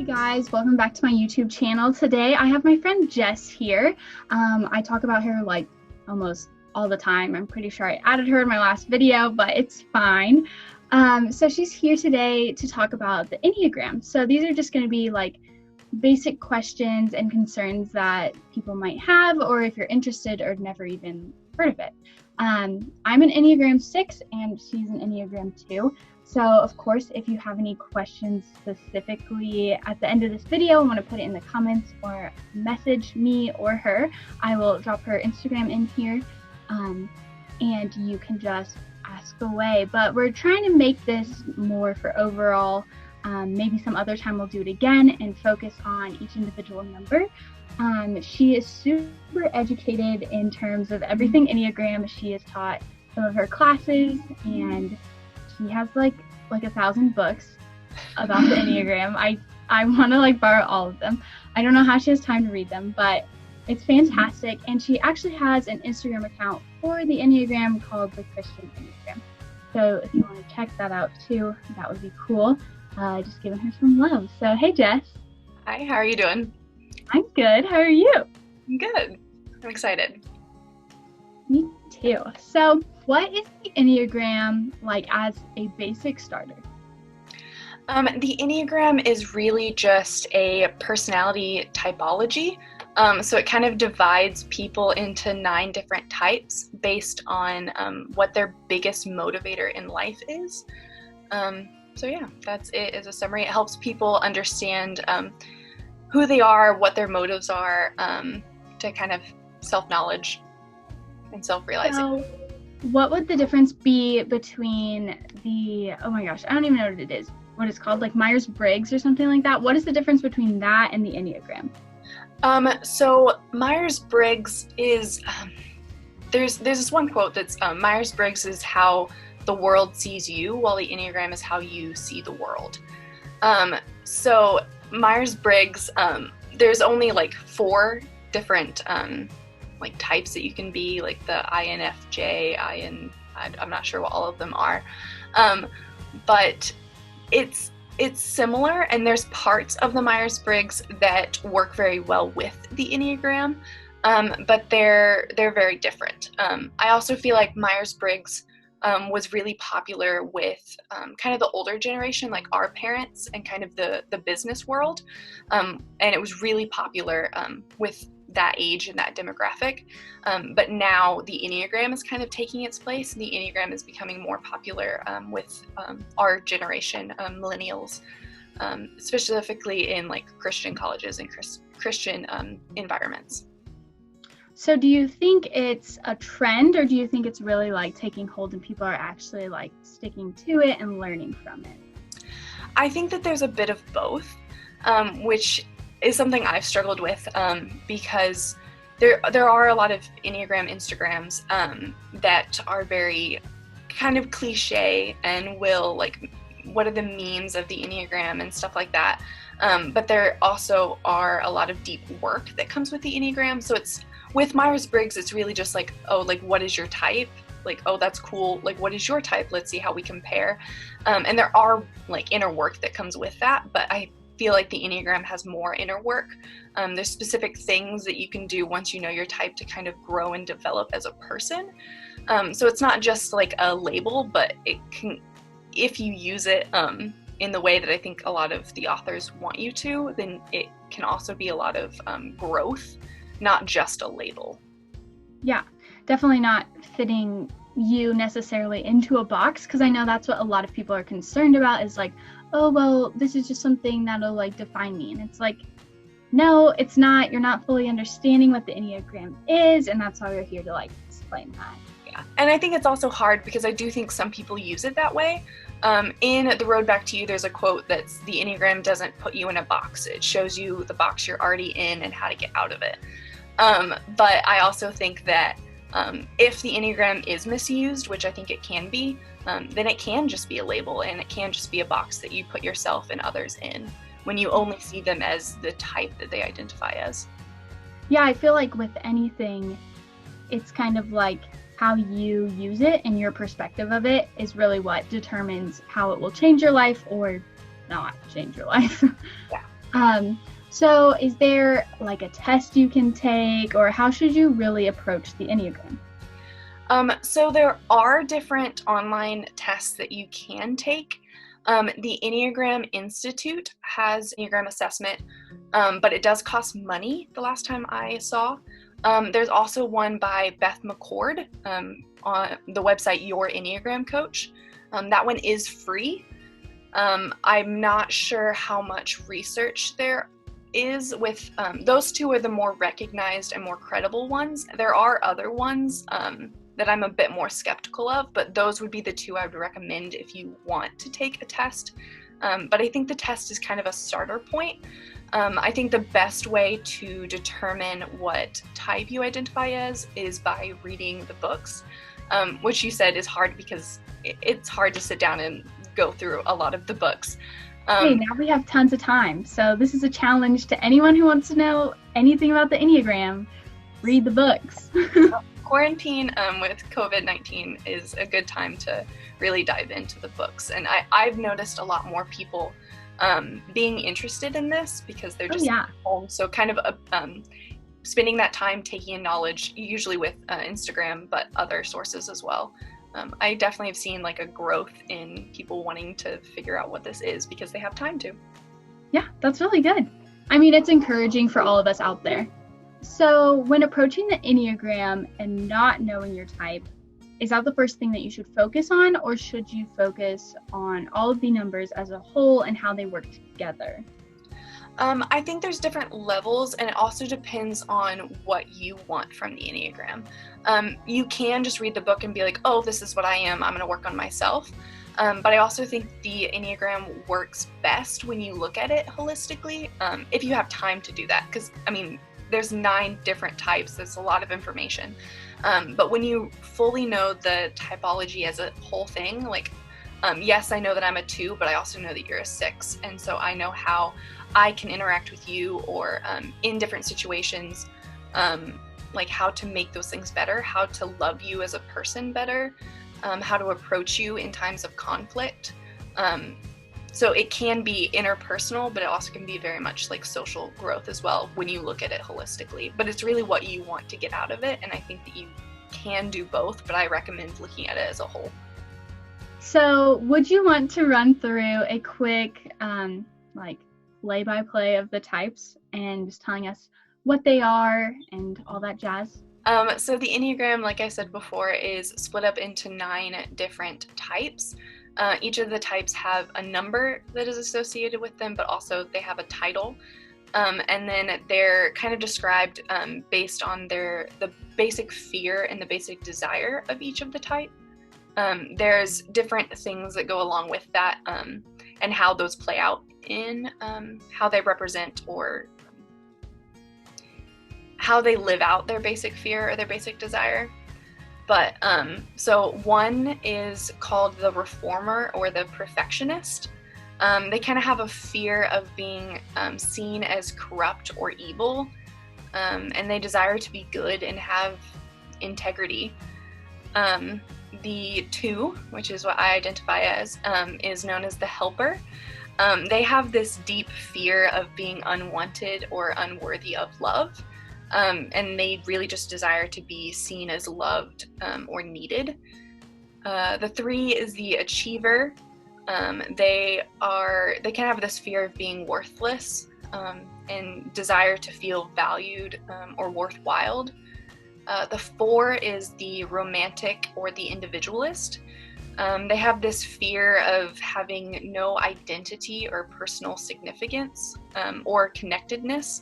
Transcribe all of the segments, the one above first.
Hey guys, welcome back to my YouTube channel. Today I have my friend Jess here. I talk about her like almost all the time. I'm pretty sure I added her in my last video, but it's fine. So she's here today to talk about the Enneagram. So these are just going to be like basic questions and concerns that people might have, or if you're interested or never even heard of it. I'm an Enneagram 6 and she's an Enneagram 2. So of course, if you have any questions specifically at the end of this video and want to put it in the comments or message me or her, I will drop her Instagram in here, and you can just ask away. But we're trying to make this more for overall. Maybe some other time we'll do it again and focus on each individual number. She is super educated in terms of everything Enneagram. She has taught some of her classes, and she has like 1,000 books about the Enneagram. I want to like borrow all of them. I don't know how she has time to read them, but it's fantastic. And she actually has an Instagram account for the Enneagram called the Christian Enneagram. So if you want to check that out too, that would be cool. Just giving her some love. So hey Jess. Hi, how are you doing? I'm good. How are you? I'm good. I'm excited. Me too. So what is the Enneagram like as a basic starter? The Enneagram is really just a personality typology. So it kind of divides people into 9 different types based on what their biggest motivator in life is. So yeah, that's it as a summary. It helps people understand who they are, what their motives are, to kind of self-knowledge and self-realizing. So what would the difference be between the, oh my gosh, I don't even know what it is, what it's called, like Myers-Briggs or something like that? What is the difference between that and the Enneagram? So Myers-Briggs is, there's this one quote that's, Myers-Briggs is how the world sees you, while the Enneagram is how you see the world. So Myers-Briggs, there's only like 4 different like types that you can be, like the INFJ, I'm not sure what all of them are, but it's similar, and there's parts of the Myers-Briggs that work very well with the Enneagram, but they're very different. I also feel like Myers-Briggs was really popular with kind of the older generation, like our parents, and kind of the business world, and it was really popular with that age and that demographic, but now the Enneagram is kind of taking its place, and the Enneagram is becoming more popular with our generation, millennials, specifically in like Christian colleges and Christian environments. So do you think it's a trend, or do you think it's really like taking hold and people are actually like sticking to it and learning from it? I think that there's a bit of both, which is something I've struggled with, because there are a lot of Enneagram Instagrams that are very kind of cliche and will like, what are the memes of the Enneagram and stuff like that, but there also are a lot of deep work that comes with the Enneagram. So it's, with Myers-Briggs, it's really just like, oh, like what is your type? Like, oh, that's cool. Like, what is your type? Let's see how we compare. And there are like inner work that comes with that, but I feel like the Enneagram has more inner work. There's specific things that you can do once you know your type to kind of grow and develop as a person. So it's not just like a label, but it can, if you use it in the way that I think a lot of the authors want you to, then it can also be a lot of growth, not just a label. Yeah, definitely not fitting you necessarily into a box, because I know that's what a lot of people are concerned about, is like, oh, well, this is just something that'll like define me. And it's like, no, it's not. You're not fully understanding what the Enneagram is, and that's why we're here to like explain that. Yeah, and I think it's also hard because I do think some people use it that way. In The Road Back to You, there's a quote that's, the Enneagram doesn't put you in a box. It shows you the box you're already in and how to get out of it. But I also think that if the Enneagram is misused, which I think it can be, then it can just be a label, and it can just be a box that you put yourself and others in when you only see them as the type that they identify as. Yeah, I feel like with anything, it's kind of like how you use it and your perspective of it is really what determines how it will change your life or not change your life. Yeah. So is there like a test you can take, or how should you really approach the Enneagram? So there are different online tests that you can take. The Enneagram Institute has Enneagram assessment, but it does cost money the last time I saw. There's also one by Beth McCord on the website Your Enneagram Coach. That one is free. I'm not sure how much research there is with those two are the more recognized and more credible ones. There are other ones that I'm a bit more skeptical of, but those would be the two I would recommend if you want to take a test. But I think the test is kind of a starter point. I think the best way to determine what type you identify as is by reading the books, which you said is hard because it's hard to sit down and go through a lot of the books. Hey, now we have tons of time, so this is a challenge to anyone who wants to know anything about the Enneagram. Read the books. Quarantine with COVID-19 is a good time to really dive into the books, and I've noticed a lot more people being interested in this because they're just home. So kind of spending that time taking in knowledge, usually with Instagram, but other sources as well. I definitely have seen like a growth in people wanting to figure out what this is because they have time to. Yeah, that's really good. I mean, it's encouraging for all of us out there. So when approaching the Enneagram and not knowing your type, is that the first thing that you should focus on, or should you focus on all of the numbers as a whole and how they work together? I think there's different levels, and it also depends on what you want from the Enneagram. You can just read the book and be like, oh, this is what I am. I'm going to work on myself. But I also think the Enneagram works best when you look at it holistically, if you have time to do that. Because, I mean, there's 9 different types. There's a lot of information. But when you fully know the typology as a whole thing, like, yes, I know that I'm a 2, but I also know that you're a 6. And so I know how I can interact with you, or in different situations, like how to make those things better, how to love you as a person better, how to approach you in times of conflict. So it can be interpersonal, but it also can be very much like social growth as well when you look at it holistically. But it's really what you want to get out of it, and I think that you can do both, but I recommend looking at it as a whole. So would you want to run through a quick like play-by-play of the types and just telling us what they are and all that jazz? So the Enneagram, like I said before, is split up into 9 different types. Each of the types have a number that is associated with them, but also they have a title. And then they're kind of described based on the basic fear and the basic desire of each of the type. There's different things that go along with that, and how those play out in how they represent or how they live out their basic fear or their basic desire. But so one is called the reformer or the perfectionist. They kind of have a fear of being seen as corrupt or evil, and they desire to be good and have integrity. The 2, which is what I identify as, is known as the helper. They have this deep fear of being unwanted or unworthy of love, and they really just desire to be seen as loved or needed. The 3 is the achiever. They can have this fear of being worthless and desire to feel valued or worthwhile. The 4 is the romantic or the individualist. They have this fear of having no identity or personal significance or connectedness.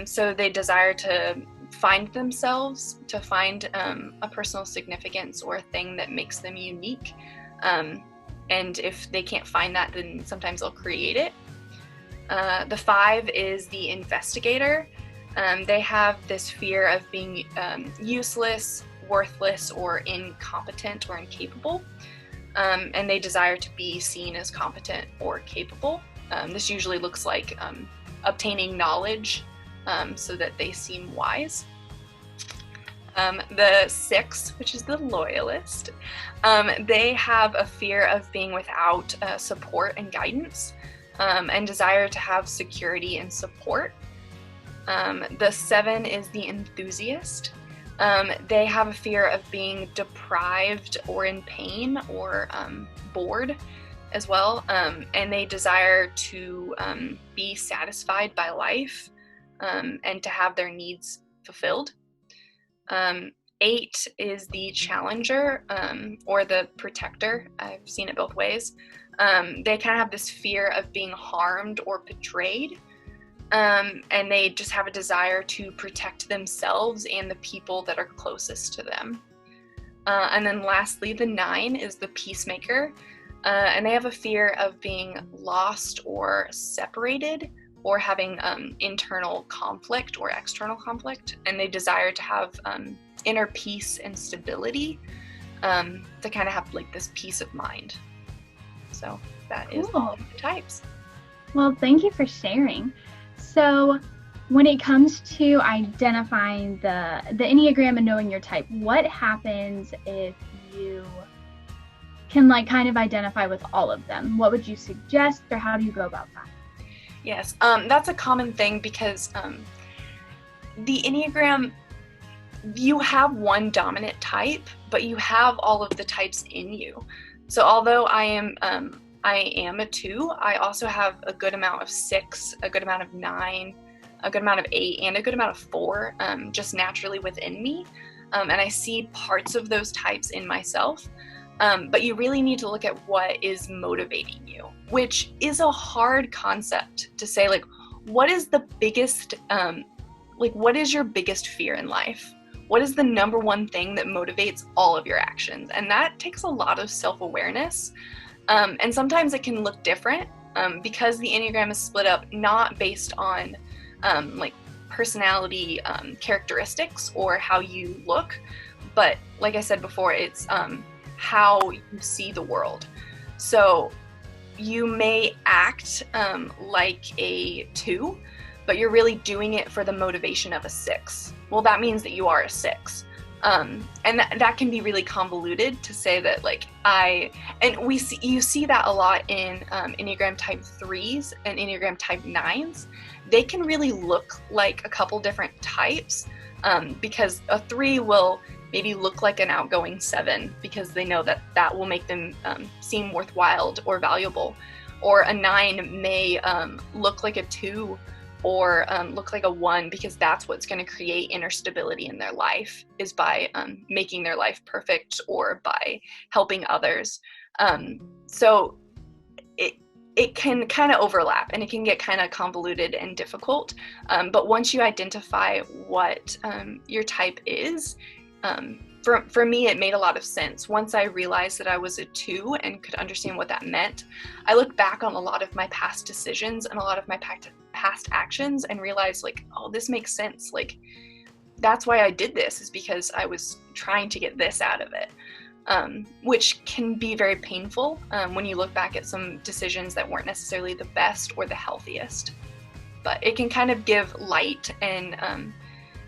So they desire to find themselves, to find a personal significance or a thing that makes them unique. And if they can't find that, then sometimes they'll create it. The 5 is the investigator. They have this fear of being useless, worthless, or incompetent or incapable. And they desire to be seen as competent or capable. This usually looks like obtaining knowledge so that they seem wise. The 6, which is the loyalist, they have a fear of being without support and guidance. and desire to have security and support. The 7 is the enthusiast. They have a fear of being deprived or in pain or bored as well, and they desire to be satisfied by life and to have their needs fulfilled. 8 is the challenger or the protector. I've seen it both ways. They kind of have this fear of being harmed or betrayed. And they just have a desire to protect themselves and the people that are closest to them. And then lastly, the 9 is the peacemaker. And they have a fear of being lost or separated or having internal conflict or external conflict. And they desire to have inner peace and stability to kind of have like this peace of mind. So that is all of the types. Well, thank you for sharing. So when it comes to identifying the Enneagram and knowing your type, what happens if you can like kind of identify with all of them? What would you suggest, or how do you go about that? Yes, that's a common thing because the Enneagram, you have one dominant type, but you have all of the types in you. So although I am a 2, I also have a good amount of 6, a good amount of 9, a good amount of 8, and a good amount of 4 just naturally within me. And I see parts of those types in myself. But you really need to look at what is motivating you, which is a hard concept to say, like, what is the biggest, what is your biggest fear in life? What is the number one thing that motivates all of your actions? And that takes a lot of self-awareness. And sometimes it can look different because the Enneagram is split up not based on personality characteristics or how you look, but like I said before, it's how you see the world. So you may act like a 2, but you're really doing it for the motivation of a 6. Well, that means that you are a 6. And that can be really convoluted to say that you see that a lot in Enneagram type 3s and Enneagram type 9s. They can really look like a couple different types because a 3 will maybe look like an outgoing 7 because they know that will make them seem worthwhile or valuable. Or a 9 may look like a 2 or look like a 1 because that's what's going to create inner stability in their life, is by making their life perfect or by helping others. So it can kind of overlap and it can get kind of convoluted and difficult. But once you identify what your type is, for me, it made a lot of sense. Once I realized that I was a 2 and could understand what that meant, I look back on a lot of my past decisions and a lot of my past actions and realized, like, oh, this makes sense. Like, that's why I did this, is because I was trying to get this out of it, which can be very painful when you look back at some decisions that weren't necessarily the best or the healthiest. But it can kind of give light and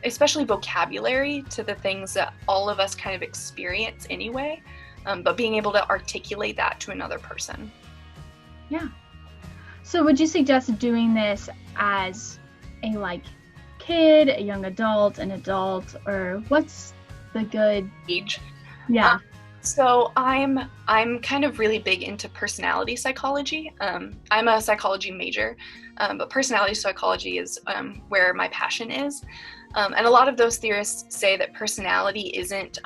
especially vocabulary to the things that all of us kind of experience anyway, but being able to articulate that to another person. Yeah. So would you suggest doing this as a kid, a young adult, an adult, or what's the good age? Yeah. So I'm kind of really big into personality psychology. I'm a psychology major, but personality psychology is where my passion is. And a lot of those theorists say that personality isn't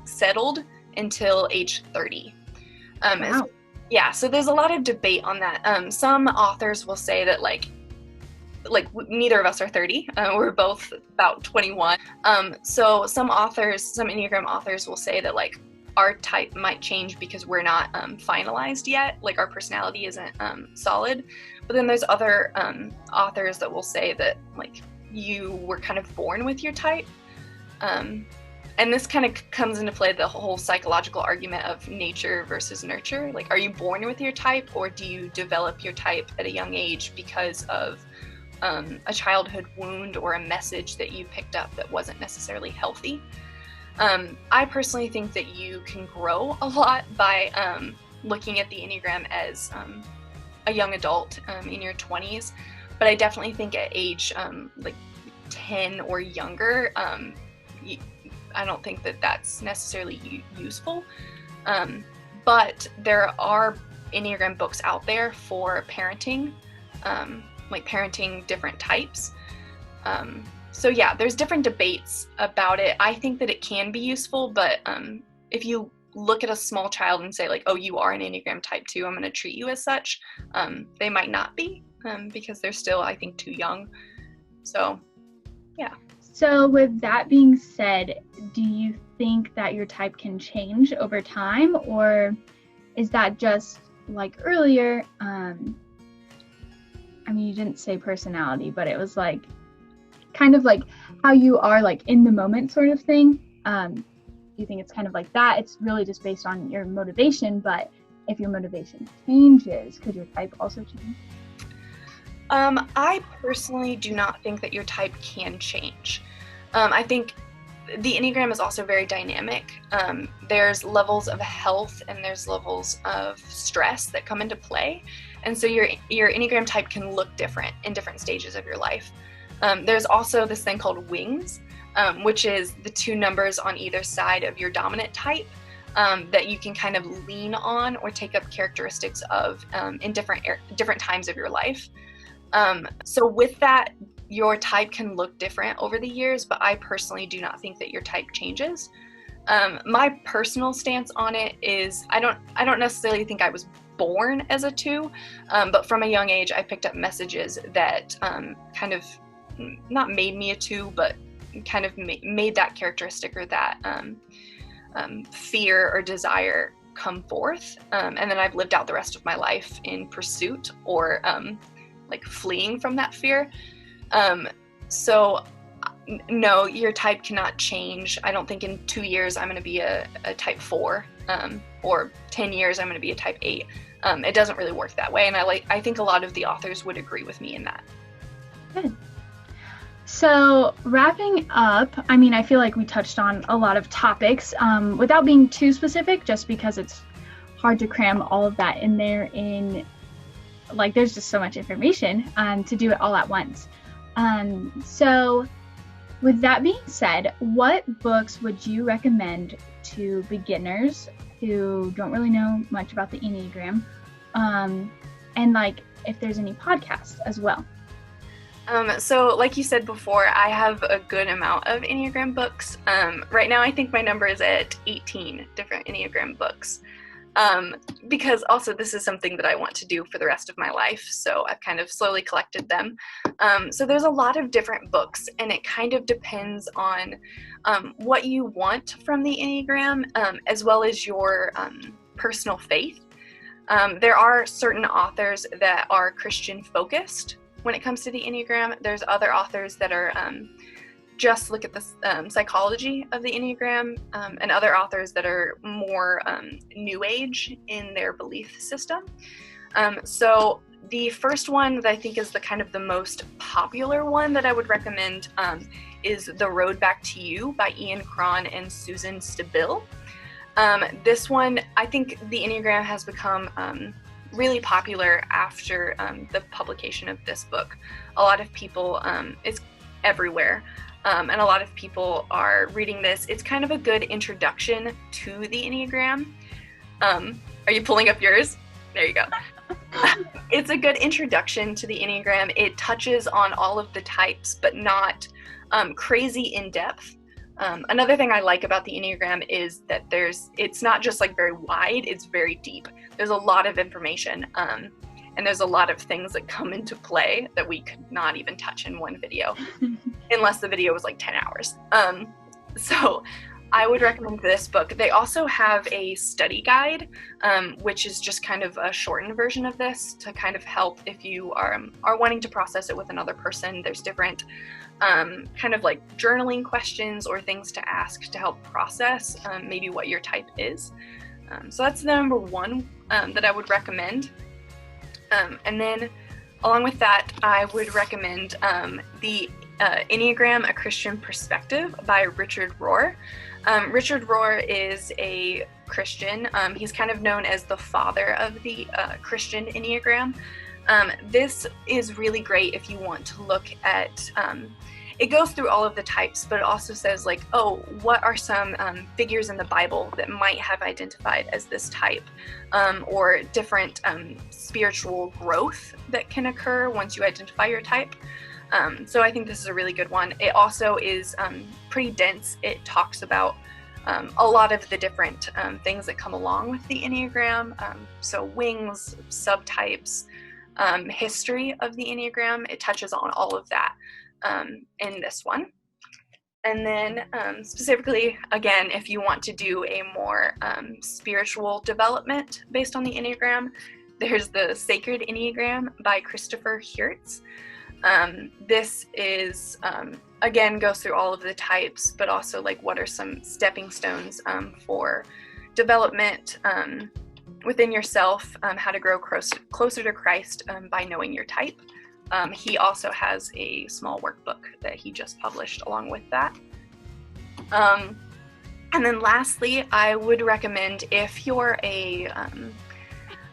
settled until age 30. Wow. Yeah, so there's a lot of debate on that. Some authors will say that neither of us are 30. We're both about 21. So some Enneagram authors will say that our type might change because we're not finalized yet. Like, our personality isn't solid. But then there's other authors that will say that you were kind of born with your type. And this kind of comes into play, the whole psychological argument of nature versus nurture. Like, are you born with your type, or do you develop your type at a young age because of a childhood wound or a message that you picked up that wasn't necessarily healthy? I personally think that you can grow a lot by looking at the Enneagram as a young adult in your 20s, but I definitely think at age like 10 or younger, I don't think that that's necessarily useful. But there are Enneagram books out there for parenting, like parenting different types. So yeah, there's different debates about it. I think that it can be useful, but if you look at a small child and say like, oh, you are an Enneagram type 2, I'm going to treat you as such, they might not be, because they're still, I think, too young. So yeah. So with that being said, do you think that your type can change over time, or is that just like earlier? I mean, you didn't say personality, but it was like kind of like how you are like in the moment sort of thing. Do you think it's kind of like that? It's really just based on your motivation, but if your motivation changes, could your type also change? I personally do not think that your type can change. I think the Enneagram is also very dynamic. There's levels of health and there's levels of stress that come into play. And so your Enneagram type can look different in different stages of your life. There's also this thing called wings, which is the two numbers on either side of your dominant type, that you can kind of lean on or take up characteristics of in different times of your life. So with that, your type can look different over the years, but I personally do not think that your type changes. My personal stance on it is I don't necessarily think I was born as a 2, but from a young age I picked up messages that kind of not made me a 2, but kind of made that characteristic or that fear or desire come forth, and then I've lived out the rest of my life in pursuit or like fleeing from that fear. So no, your type cannot change. I don't think in 2 years I'm going to be a type 4, or 10 years I'm going to be a type 8. It doesn't really work that way, and I think a lot of the authors would agree with me in that. Good. So wrapping up, I mean, I feel like we touched on a lot of topics without being too specific, just because it's hard to cram all of that in there like there's just so much information to do it all at once. So with that being said, what books would you recommend to beginners who don't really know much about the Enneagram? And like if there's any podcasts as well. So like you said before, I have a good amount of Enneagram books. Right now I think my number is at 18 different Enneagram books. Because also this is something that I want to do for the rest of my life, so I've kind of slowly collected them. So there's a lot of different books, and it kind of depends on what you want from the Enneagram, as well as your personal faith. There are certain authors that are Christian focused when it comes to the Enneagram. There's other authors that are just look at the psychology of the Enneagram, and other authors that are more new age in their belief system. So the first one that I think is the kind of the most popular one that I would recommend is The Road Back to You by Ian Cron and Susan Stabile. This one, I think the Enneagram has become really popular after the publication of this book. A lot of people, it's everywhere. And a lot of people are reading this. It's kind of a good introduction to the Enneagram. Are you pulling up yours? There you go. It's a good introduction to the Enneagram. It touches on all of the types, but not crazy in depth. Another thing I like about the Enneagram is that it's not just like very wide, it's very deep. There's a lot of information. And there's a lot of things that come into play that we could not even touch in one video, unless the video was like 10 hours. So I would recommend this book. They also have a study guide, which is just kind of a shortened version of this to kind of help if you are wanting to process it with another person. There's different kind of like journaling questions or things to ask to help process maybe what your type is. So that's the number one that I would recommend. And then along with that, I would recommend the Enneagram, A Christian Perspective by Richard Rohr. Richard Rohr is a Christian. He's kind of known as the father of the Christian Enneagram. This is really great if you want to look at, it goes through all of the types, but it also says like, oh, what are some figures in the Bible that might have identified as this type, or different spiritual growth that can occur once you identify your type. So I think this is a really good one. It also is pretty dense. It talks about a lot of the different things that come along with the Enneagram. So wings, subtypes, history of the Enneagram. It touches on all of that in this one. And then specifically, again, if you want to do a more spiritual development based on the Enneagram, there's the Sacred Enneagram by Christopher Hiertz. This is, again, goes through all of the types, but also like what are some stepping stones for development within yourself, how to grow closer to Christ by knowing your type. He also has a small workbook that he just published along with that. And then lastly, I would recommend, if you're a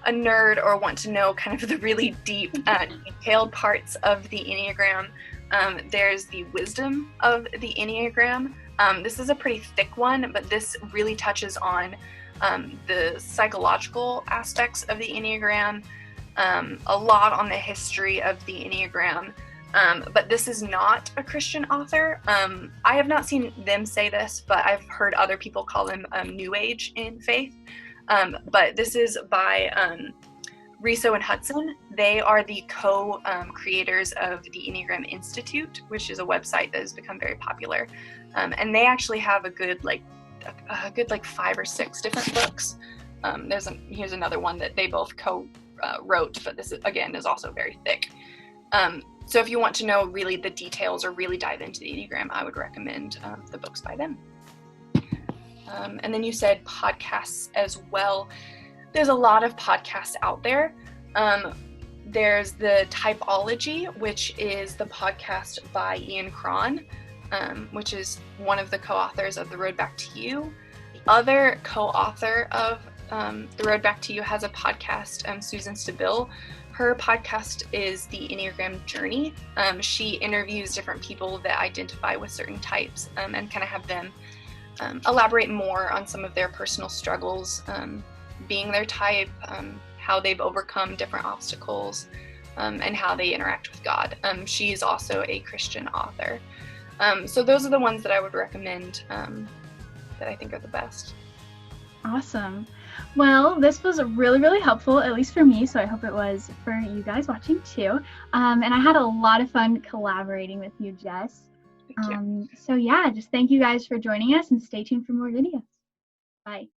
nerd or want to know kind of the really deep, detailed parts of the Enneagram, there's the Wisdom of the Enneagram. This is a pretty thick one, but this really touches on the psychological aspects of the Enneagram, a lot on the history of the Enneagram, but this is not a Christian author. I have not seen them say this, but I've heard other people call them New Age in faith. But this is by Riso and Hudson. They are the co-creators of the Enneagram Institute, which is a website that has become very popular. And they actually have a good 5 or 6 different books. Here's another one that they both wrote, but this is also very thick. So if you want to know really the details or really dive into the Enneagram, I would recommend the books by them. And then you said podcasts as well. There's a lot of podcasts out there. There's the Typology, which is the podcast by Ian Cron, which is one of the co-authors of The Road Back to You. The other co-author of The Road Back to You has a podcast, Susan Stabile. Her podcast is the Enneagram Journey. She interviews different people that identify with certain types and kind of have them elaborate more on some of their personal struggles, being their type, how they've overcome different obstacles, and how they interact with God. She's also a Christian author. So those are the ones that I would recommend that I think are the best. Awesome. Well, this was really, really helpful, at least for me, so I hope it was for you guys watching too. And I had a lot of fun collaborating with you, Jess. So yeah, just thank you guys for joining us, and stay tuned for more videos. Bye.